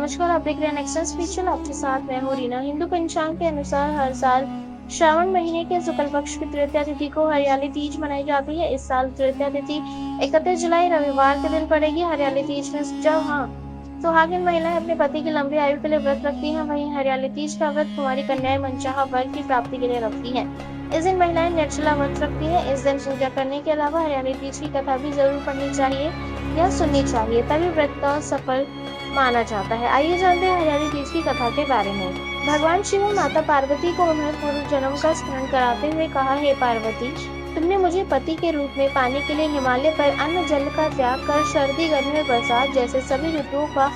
नमस्कार, आप देख रहे हैं नेक्स्ट स्पिरिचुअल। आपके साथ मैं हूँ रीना। हिंदू पंचांग के अनुसार हर साल श्रावण महीने के शुक्ल पक्ष की तृतीया तिथि को हरियाली तीज मनाई जाती है। इस साल तृतीया तिथि 31 जुलाई रविवार के दिन पड़ेगी। हरियाली तीज में सुहागिन महिलाएं अपने पति की लंबी आयु के लिए व्रत रखती हैं। वहीं हरियाली तीज का व्रत कुंवारी कन्याएं मनचाहा वर की प्राप्ति के लिए रखती हैं। इस दिन महिलाएं निर्जला व्रत रखती हैं। इस दिन पूजा करने के अलावा हरियाली तीज की कथा भी जरूर पढ़नी चाहिए या सुननी चाहिए, तभी व्रत का सफल माना जाता है। आइए जानते हैं हरियाली तीज की कथा के बारे में। भगवान शिव ने माता पार्वती को उन्हें पूर्व जन्म का स्मरण कराते हुए कहा, हे पार्वती, तुमने मुझे पति के रूप में पाने के लिए हिमालय पर अन्न जल का त्याग कर सर्दी, गर्मी और बरसात जैसे सभी ऋतुओं का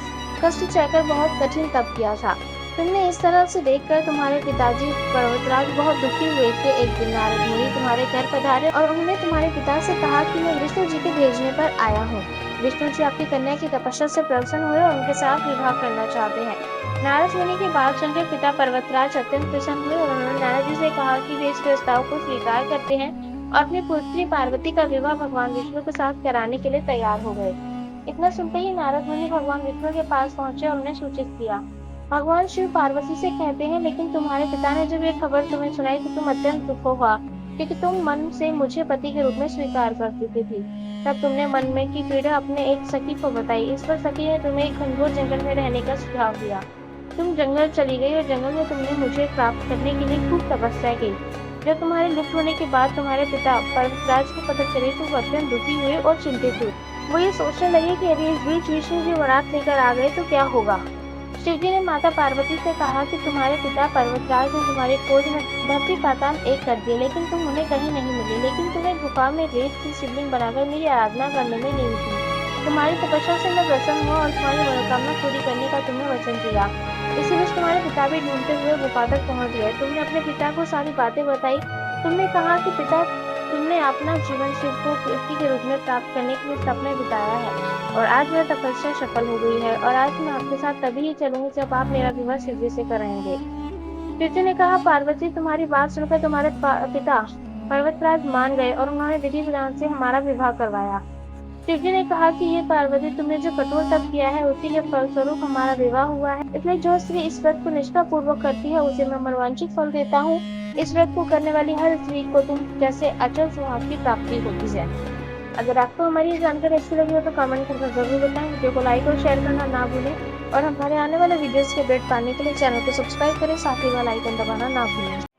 कष्ट सहकर बहुत कठिन तप किया था। तुमने इस तरह से देखकर तुम्हारे पिताजी पर्वतराज बहुत दुखी हुए थे। एक दिन नारद मुनि तुम्हारे घर पधारे और उन्होंने तुम्हारे पिता से कहा कि मैं विष्णु जी के भेजने पर आया हूँ। विष्णु जी आपकी कन्या की तपस्या से प्रसन्न हुए और उनके साथ विवाह करना चाहते हैं। नारद मुनि की बात सुनकर पिता पर्वतराज अत्यंत प्रसन्न हुए और उन्होंने नारद जी से कहा कि वे इस प्रस्ताव को स्वीकार करते हैं और अपनी पुत्री पार्वती का विवाह भगवान विष्णु के साथ कराने के लिए तैयार हो गए। इतना सुनते ही नारद मुनि भगवान विष्णु के पास पहुंचे और उन्हें सूचित किया। भगवान शिव पार्वती से कहते हैं, लेकिन तुम्हारे पिता ने जब ये खबर तुम्हें सुनाई तो तुम अत्यंत दुख हुआ, क्योंकि तुम मन से मुझे पति के रूप में स्वीकार कर चुकी थी। तब तुमने मन में की पीड़ा अपने एक सखी को बताई। इस पर सखी ने तुम्हें एक घनघोर जंगल में रहने का सुझाव दिया। तुम जंगल चली गई और जंगल में तुमने मुझे प्राप्त करने के लिए खूब तपस्या की। जब तुम्हारे लुप्त होने के बाद तुम्हारे पिता पर्वतराज को पता चले तो वो अत्यंत दुखी हुए और चिंतित हुए। वो ये सोचने लगे कि यदि इस बीच विष्णु जी बारात लेकर आ गए तो क्या होगा। शिव जी ने माता पार्वती से कहा कि तुम्हारे पिता पर्वतराज ने तुम्हारी खोज में धरती पाताल एक कर दिए, लेकिन तुम उन्हें कहीं नहीं मिली। लेकिन तुम्हें गुफा में रेत की शिवलिंग बनाकर मेरी आराधना करने में नींद थी। तुम्हारी तपस्या से मैं प्रसन्न हुआ और तुम्हारी मनोकामना पूरी करने का तुम्हें वचन दिया। इसी बीच तुम्हारे पिता भी ढूंढते हुए गुफा तक पहुंच गए। तुमने अपने पिता को सारी बातें बताई। तुमने कहा कि पिता, तुमने अपना जीवन शिव को पति के रूप में प्राप्त करने के लिए सपने बिताया है और आज वह तपस्या सफल हो गई है और आज मैं आपके साथ तभी ही चलूंगी जब आप मेरा विवाह शिव जी से कराएंगे। शिव जी ने कहा, पार्वती, तुम्हारी बात सुनकर तुम्हारे पिता पर्वतराज मान गए और उन्होंने विधि विधान से हमारा विवाह करवाया। शिव जी ने कहा कि ये पार्वती, तुमने जो कठोर तप किया है उसी के फलस्वरूप हमारा विवाह हुआ है। इसलिए जो स्त्री इस व्रत को निष्ठा पूर्वक करती है उसे मैं मनोवांछित फल देता हूँ। इस व्रत को करने वाली हर स्त्री को तुम जैसे अचल सुहाग की प्राप्ति होती है। अगर आपको हमारी जानकारी अच्छी लगी हो तो कमेंट करके जरूर बताएं। वीडियो को लाइक और शेयर करना ना भूलें और हमारे आने वाले वीडियोस के अपडेट पाने के लिए चैनल को सब्सक्राइब करें, साथ ही बेल आइकन दबाना ना भूलें।